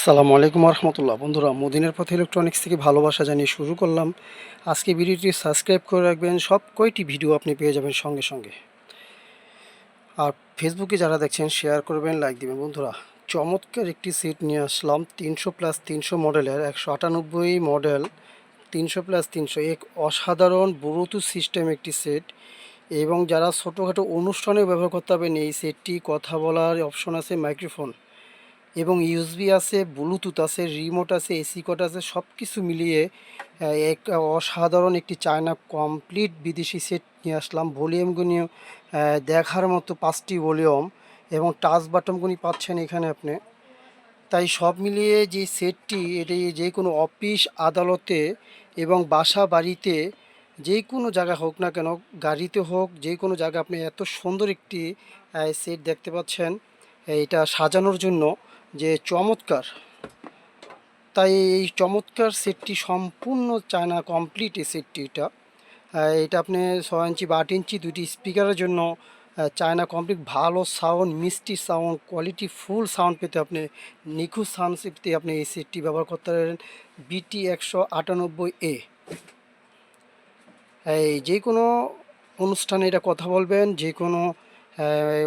আসসালামু আলাইকুম রহমতুল্লাহ। বন্ধুরা, মদিনার পথ ইলেকট্রনিক্স থেকে ভালোবাসা জানিয়ে শুরু করলাম। আজকে ভিডিওটি সাবস্ক্রাইব করে রাখবেন, সব কয়টি ভিডিও আপনি পেয়ে যাবেন সঙ্গে সঙ্গে। আর ফেসবুকে যারা দেখছেন শেয়ার করবেন, লাইক দিবেন। বন্ধুরা, চমৎকার একটি সেট নিয়ে আসলাম 300+300 মডেলের, 198 মডেল, 300+300, এক অসাধারণ ব্লুটুথ সিস্টেম একটি সেট। এবং যারা ছোটোখাটো অনুষ্ঠানে ব্যবহার করতে পারবেন এই সেটটি। কথা বলার অপশন আছে, মাইক্রোফোন এবং ইউএসবি আছে, ব্লুটুথ আছে, রিমোট আছে, এসি কোড আছে, সব কিছু মিলিয়ে এক অসাধারণ একটি চায়না কমপ্লিট বিদেশি সেট নিয়ে আসলাম। ভলিউমগুলি দেখার মতো, 5টি ভলিউম এবং টাচ বাটনগুলি পাচ্ছেন এখানে আপনি। তাই সব মিলিয়ে যে সেটটি, এটি যে কোনো অফিস আদালতে এবং বাসা বাড়িতে, যে কোনো জায়গা হোক না কেন, গাড়িতে হোক, যে কোনো জায়গায় আপনি এত সুন্দর একটি সেট দেখতে পাচ্ছেন। এটা সাজানোর জন্য যে চমৎকার, তাই এই চমৎকার সেটটি সম্পূর্ণ চায়না কমপ্লিট এই সেটটি। এটা আপনি 6 ইঞ্চি বা 8 ইঞ্চি দুটি স্পিকারের জন্য চায়না কমপ্লিট ভালো সাউন্ড, মিষ্টি সাউন্ড, কোয়ালিটি ফুল সাউন্ড পেতে আপনি নিখুঁত সাউন্ড পেতে আপনি এই সেটটি ব্যবহার করতে পারেন। BT198A। এই যে কোনো অনুষ্ঠানে এটা কথা বলবেন, যে কোনো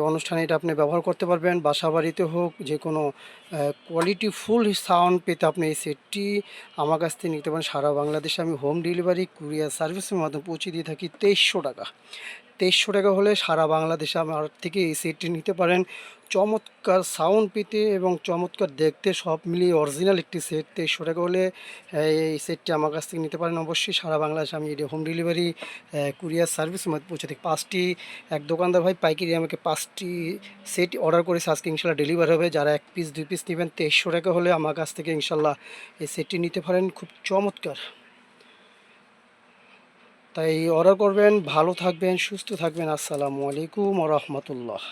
অনুষ্ঠানে এটা আপনি ব্যবহার করতে পারবেন। বাসা বাড়িতে হোক, যে কোনো কোয়ালিটি ফুল সাউন্ড পেতে আপনি এই সেটটি আমার কাছ থেকে নিতে পারেন। সারা বাংলাদেশে আমি হোম ডেলিভারি কুরিয়ার সার্ভিসের মাধ্যমে পৌঁছে দিয়ে থাকি 2300 টাকা। 2300 টাকা হলে সারা বাংলাদেশে আমার থেকে এই সেটটি নিতে পারেন। চমৎকার সাউন্ড পেতে এবং চমৎকার দেখতে, সব মিলিয়ে অরিজিনাল একটি সেট। 2300 টাকা হলে এই সেটটি আমার কাছ থেকে নিতে পারেন। অবশ্যই সারা বাংলাদেশে আমি হোম ডেলিভারি কুরিয়ার সার্ভিসের মধ্যে পৌঁছে থাকি। 5টি, এক দোকানদার ভাই পাইকারি আমাকে 5টি সেট অর্ডার করেছে, আজকে ইনশাল্লাহ ডেলিভারি হবে। যারা 1 পিস 2 পিস নেবেন 2300 টাকা হলে আমার কাছ থেকে ইনশাল্লাহ এই সেটটি নিতে পারেন। খুব চমৎকার, তাই অর্ডার করবেন। ভালো থাকবেন, সুস্থ থাকবেন। আসসালামু আলাইকুম রহমতুল্লাহ।